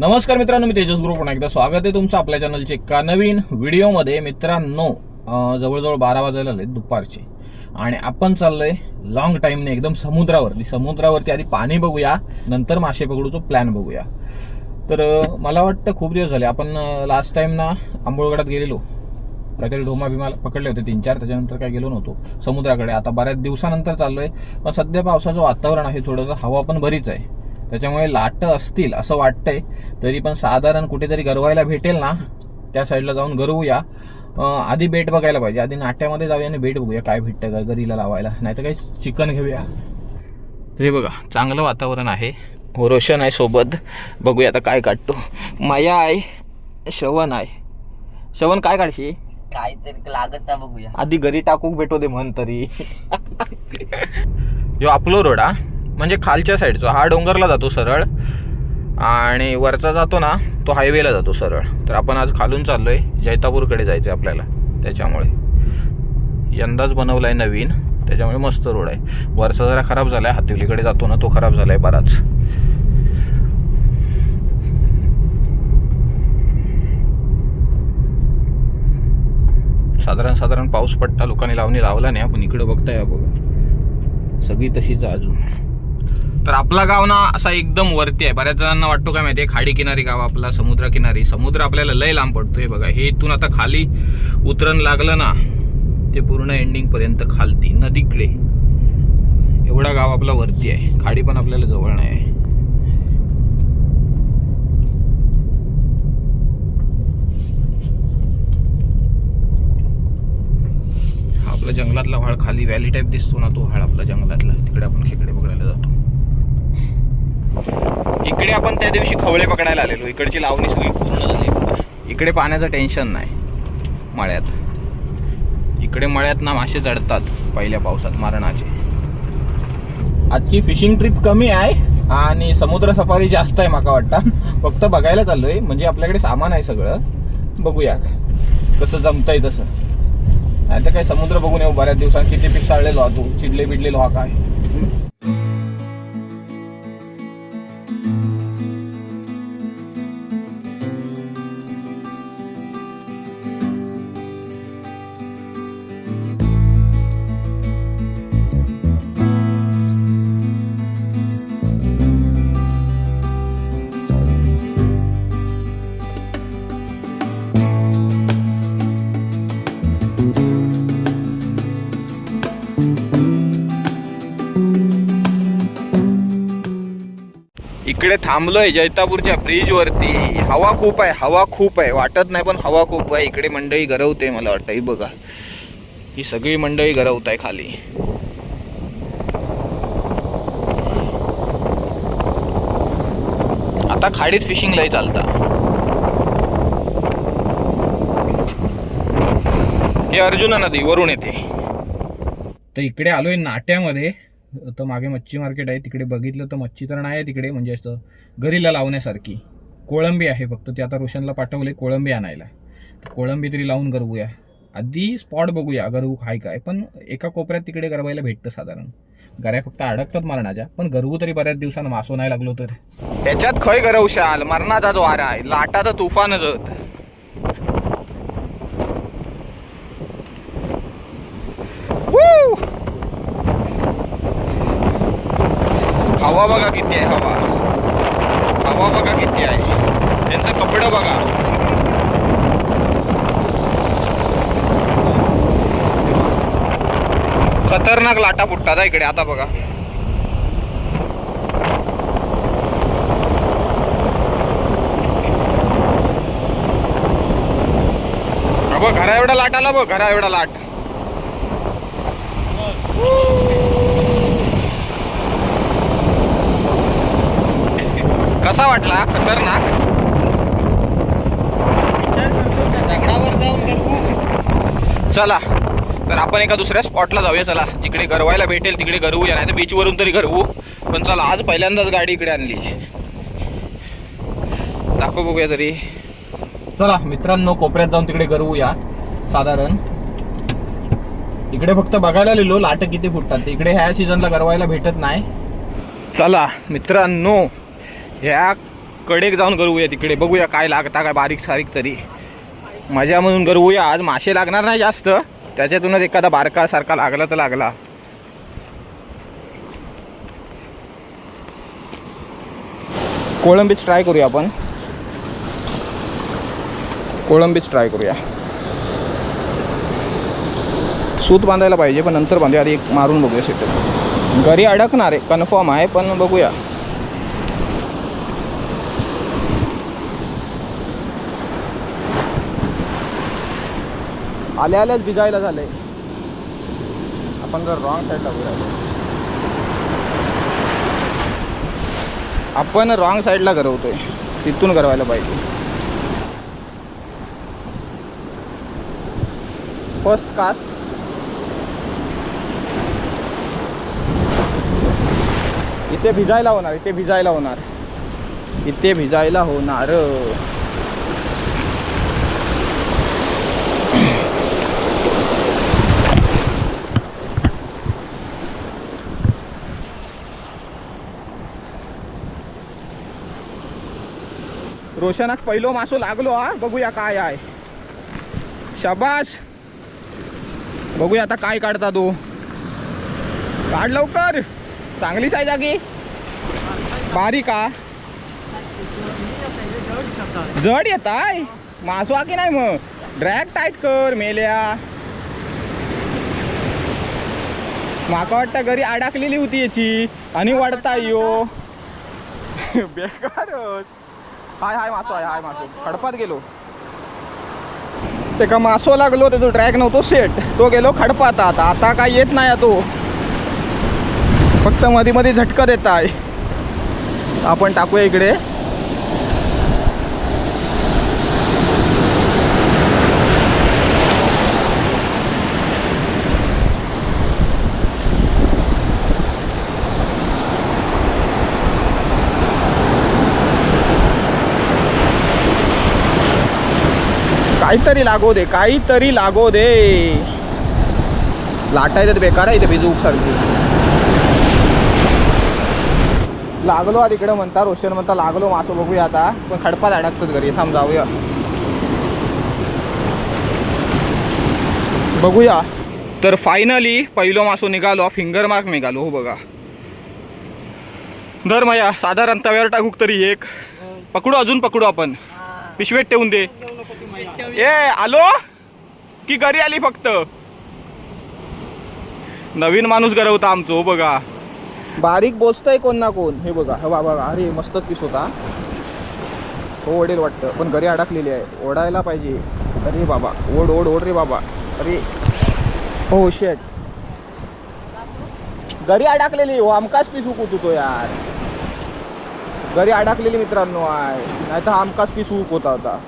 नमस्कार मित्रांनो, मी तेजस गुरु पुन्हा एकदा स्वागत आहे तुमचं आपल्या चॅनलच्या एका नवीन व्हिडिओमध्ये. मित्रांनो, जवळजवळ 12 वाजायला आले दुपारचे आणि आपण चाललोय लॉंग टाइमने एकदम समुद्रावरती आधी पाणी बघूया, नंतर मासे पकडूचा प्लॅन बघूया. तर मला वाटतं खूप दिवस झाले. आपण लास्ट टाइम ना आंबोळगडात गेलेलो, काहीतरी ढोमा बिमा पकडले होते 3-4, त्याच्यानंतर काय गेलो नव्हतो समुद्राकडे. आता बऱ्याच दिवसानंतर चाललोय, पण सध्या पावसाचं वातावरण आहे, थोडंसं हवा पण बरीच आहे, त्याच्यामुळे लाट असतील असं वाटतंय. तरी पण साधारण कुठेतरी गरवायला भेटेल ना, त्या साईडला जाऊन गरवूया. आधी बेट बघायला पाहिजे, आधी नाट्यामध्ये जाऊया आणि बेट बघूया काय भेटतं का गरीला लावायला, नाही तर काही चिकन घेऊया. हे बघा, चांगलं वातावरण आहे, रोशन आहे सोबत. बघूया आता काय काढतो. माया आहे, श्रवण आहे. श्रवण काय काढशी? काहीतरी लागत बघूया. आधी घरी टाकूक भेटो दे म्हण तरी. जो आपलो रोड हा, म्हणजे खालच्या साईडचा हा डोंगरला जातो सरळ आणि वरचा जातो ना तो हायवेला जातो सरळ. तर आपण आज खालून चाललोय, जैतापूरकडे जायचं आपल्याला. त्याच्यामुळे यंदाच बनवलाय नवीन, त्याच्यामुळे मस्त रोड आहे. वरचा जरा खराब झालाय, हातिवलीकडे जातो ना तो खराब झालाय बराच. साधारण पाऊस पट्टा लोकांनी लावला नाही, आपण इकडे बघताय बघा सगळी तशीच अजून. तर आपला गाव ना असा एकदम वरती आहे. बऱ्याच जणांना वाटतो काय माहितीये, खाडी किनारी गाव आपला, समुद्र किनारी. समुद्र आपल्याला लय लांब पडतोय बघा. हे इथून आता खाली उतरण लागलं ना, ते पूर्ण एंडिंग पर्यंत खालती नदीकडे एवढा गाव आपला वरती आहे. खाडी पण आपल्याला जवळ नाही आहे. आपला जंगलातला व्हाळ खाली व्हॅली टाईप दिसतो ना, तो व्हाळ आपला जंगलातला. तिकडे आपण खेकडे पकडायला जातो. इकडे आपण त्या दिवशी खवळे पकडायला आलेलो. इकडची लावणी सगळी पूर्ण झाली. इकडे पाण्याचं टेन्शन नाही मळ्यात. इकडे मळ्यात ना मासे जडतात पहिल्या पावसात मारणाचे. आजची फिशिंग ट्रिप कमी आहे आणि समुद्र सफारी जास्त आहे माका वाटतं. फक्त बघायला चाललोय, म्हणजे आपल्याकडे सामान आहे सगळं. बघूया कसं जमतंय तसं. नाही तर काय समुद्र बघून येऊ. बऱ्याच दिवसांनी किती पिसाळलेलो तू, चिडले बिडलेलो हा काय. इकडे थांबलोय जैतापूरच्या ब्रिज वरती. हवा खूप आहे, वाटत नाही पण हवा खूप आहे. इकडे मंडळी गरवते मला वाटतं. ही बघा, ही सगळी मंडळी गरवत आहे खाली. आता खाडीत फिशिंग लय चालता. हे अर्जुना नदी वरून येते. तर इकडे आलोय नाट्यामध्ये. तर मागे मच्छी मार्केट आहे, तिकडे बघितलं तर मच्छी तर नाही आहे तिकडे, म्हणजे असं घरीला लावण्यासारखी. कोळंबी आहे फक्त. ते आता रोशनला पाठवले कोळंबी आणायला. तर कोळंबी तरी लावून गरवूया. आधी स्पॉट बघूया गरवू हाय काय. पण एका कोपऱ्यात तिकडे गरवायला भेटतं साधारण. गऱ्या फक्त अडकतात मरणाच्या, पण गरवू तरी बऱ्याच दिवसानं मासो नाही लागलो तर. ह्याच्यात खय गरवशाल, मरणाचाच वारा आहे, लाटाचं तुफानच होत. हवा बघा किती आहे, हवा बघा किती आहे. त्यांचं कपडं बघा. खतरनाक लाटा फुटतात इकडे. आता बघा, बघ घरा एवढा लाट आला, बघ घरा एवढा लाट. कसा वाटला? खतरनाक. दगडावर जाऊन गरवू. चला तर आपण एका दुसऱ्या स्पॉटला जाऊया. चला, जिकडे गरवायला भेटेल तिकडे गरवूया, नाही तर बीचवरून तरी गरवू. पण चला, आज पहिल्यांदाच गाडी इकडे आणली. दाखव बघूया तरी. चला मित्रांनो, कोपऱ्यात जाऊन तिकडे गरवूया. साधारण इकडे फक्त बघायला लिहिलो लाट किती फुटतात. इकडे ह्या सीझनला गरवायला भेटत नाही. चला मित्रांनो, ह्या कडेक जाऊन गरवूया तिकडे, बघूया काय लागता काय बारीक सारीक तरी मजा म्हणून गरवूया. आज मासे लागणार नाही जास्त, त्याच्यातूनच एखादा बारका सारखा लागला तर लागला. कोळंबीच ट्राय करूया आपण, कोळंबीच ट्राय करूया. सूत बांधायला पाहिजे पण नंतर बांधूया, आधी एक मारून बघूया सेटअप. घरी अडकणार आहे कन्फर्म आहे, पण बघूया. आल्या आल्याच भिजायला झालंय. आपण जर रॉंग साईडला उभं राहिलो, आपण रॉंग साईडला गरवतोय, तिथून गरवायला पाहिजे. First cast. इथे भिजायला होणार, इथे भिजायला होणार, इथे भिजायला होणार. रोशनाक पहिलो मासो लागलो हा, बघूया काय आहे. शाबास. बघूया आता काय काढता तो. काढ लवकर. चांगली साईज आगी. बारीक का जड येत आहे मासो आकी नाही, मग ड्रॅग टाईट कर मेल्या. माका वाटतं घरी अडकलेली होती याची आणि वाढता यो बेकारच. हाय हाय मासो आहे, हाय मासो खडपात गेलो. ते का मासो लागलो, त्याचा ड्रॅग नव्हतो सेट, तो गेलो खडपात. आता काय येत नाही तो, फक्त मध्ये मध्ये झटका देत आहे. आपण टाकूया इकडे. काहीतरी लागो दे, काहीतरी लागो दे. लाटायचं बेकार आहे इथे भिजूक सारखी. लागलो आ तिकडे म्हणता, रोशन म्हणता लागलो मासो. बघूया आता, पण खडपात अडकतात घरी. थांब जाऊया बघूया. तर फायनली पहिलो मासो निघालो, फिंगर मार्क निघालो. हो बघा, दर मया साधारण तव्यावर टाकूक तरी एक पकडू, अजून पकडू आपण. पिशवेत ठेवून दे. ए आलो की घरी आली फक्त. नवीन माणूस गरवता आमचं. हो बघा, बारीक बोचतय कोण ना कोण. हे बघा, हे बाबा, अरे मस्तच पीस होता. हो ओढेल वाटतं, पण घरी अडकलेली आहे, ओढायला पाहिजे. अरे बाबा, ओढ ओढ ओढ रे बाबा. अरे हो शेट, घरी अडकलेली. हो आमकाच पीस हुकूत होतो यार. घरी अडकलेली मित्रांनो आहे, नाही तर आमकाच पीस हुक होता.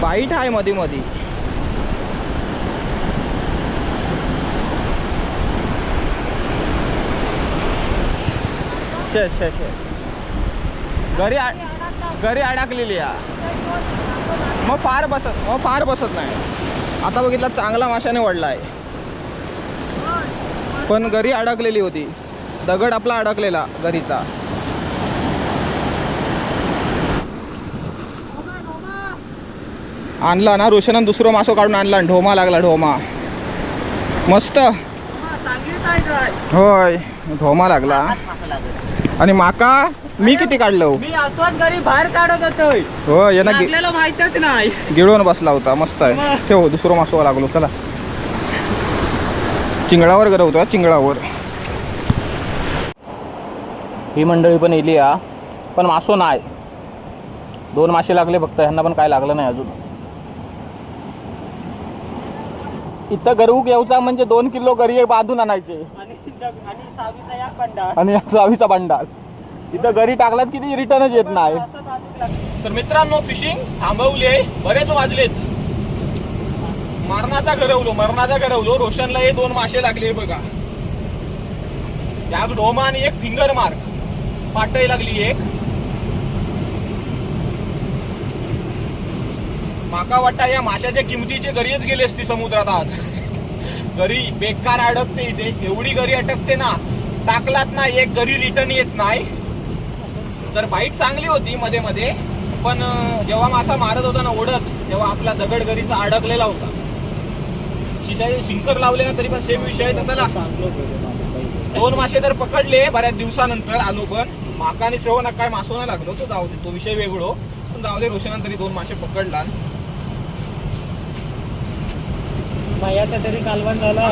बाईट आहे मध्ये मध्ये. घरी अडकलेली आहे. मग फार बसत नाही. आता बघितला चांगला माशाने वडला आहे, पण घरी अडकलेली होती. दगड आपला अडकलेला घरीचा. आणला ना रोशनान, दुसरं मासो काढून आणला. ढोमा लागला, ढोमा मस्त. होय, ढोमा लागला. आणि माका मी किती काढलो, मी अस्वाद घरी बाहेर काढत होतोय. हो यांना माहितच नाही, गिळून बसला होता. मस्त आहे. ठेव, दुसरं मासो लागलो. चला चिंगळावर गरवतो, चिंगळावर. ही मंडळी पण येली हा, पण मासो नाही. 2 मासे लागले फक्त, ह्यांना पण काय लागलं नाही अजून. इथं गरवूक येऊचा म्हणजे 2 किलो घरी बांधून आणायचे. आणि 6वीचा बंडाल इथं घरी टाकलात किती रिटर्नच येत नाही. तर मित्रांनो फिशिंग थांबवली आहे, बरेच वाजलेत. मरणाचा गरवलो. रोशनला हे 2 मासे लागले बघा. या ढोमा आणि एक फिंगर मार्क पाटही लागली एक. माका वाटतं या माशाच्या किमतीचे गरीच गेले असते समुद्रात आज. गरी बेकार अडकते इथे, एवढी गरी अटकते ना, टाकलात ना एक गरी रिटर्न येत नाही. तर बाईट चांगली होती मध्ये मध्ये, पण जेव्हा मासा मारत होता ना ओढत, तेव्हा आपला दगड गरीचा अडकलेला होता. शिंकर लावले ना तरी पण सेम विषय. चला 2 मासे तर पकडले बऱ्याच दिवसानंतर आलो, पण माका आणि श्रवण काय मासो नाही लागलो. तो जाऊ दे, तो विषय वेगळो. पण जाऊ दे, रोशनान तरी 2 मासे पकडला. मयाचा तरी कालवण झाला.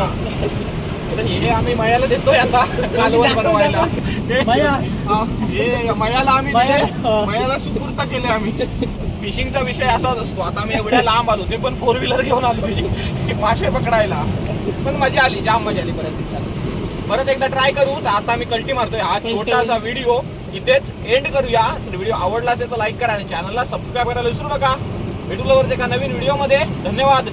हे आम्ही मयाला देतोय आता कालवण बनवायला. मयाला आम्ही मयाला सुपूर्त केले आम्ही. फिशिंगचा विषय असाच असतो. आता आम्ही एवढ्या लांब आलो, ते पण 4 व्हीलर घेऊन आलो मासे पकडायला. पण मजा आली, जाम मजा आली. परत एकदा ट्राय करू. तर आता आम्ही कल्टी मारतोय. हा छोटासा व्हिडिओ इथेच एंड करूया. तर व्हिडिओ आवडला असेल तर लाईक करा आणि चॅनलला सबस्क्राईब करायला विसरू नका. भेटू लवकरच एका नवीन व्हिडिओ मध्ये. धन्यवाद.